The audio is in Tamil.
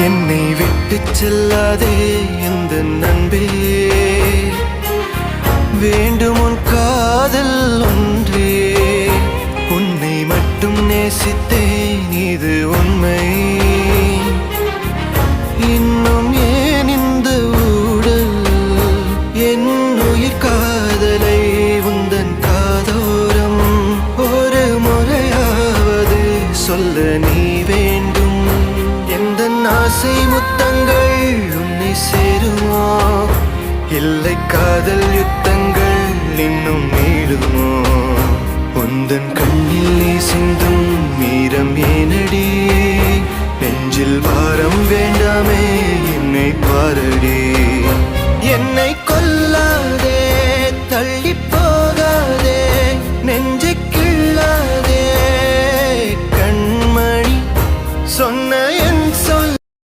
என்னை விட்டு செல்லாதே எந்த நண்பே, வேண்டும் உன் காதல் ஒன்றே. உன்னை மட்டும் நேசித்தேன் இது உண்மை. இன்னும் ஏன் இந்த ஊடல் என் உயிர் காதலை உந்தன் காதோரம் ஒரு முறையாவது சொல்ல நீ வேண்டும். எந்த ஆசை முத்தங்கள் உன்னை சேருமோ, இல்லை காதல் யுத்தங்கள் இன்னும் நீளுமோ. உந்தன் கண்ணில் நீ சிந்தும் மீரம் ஏனடி, நெஞ்சில் பாரம் வேண்டாமே என்னை பாரடி. என்னை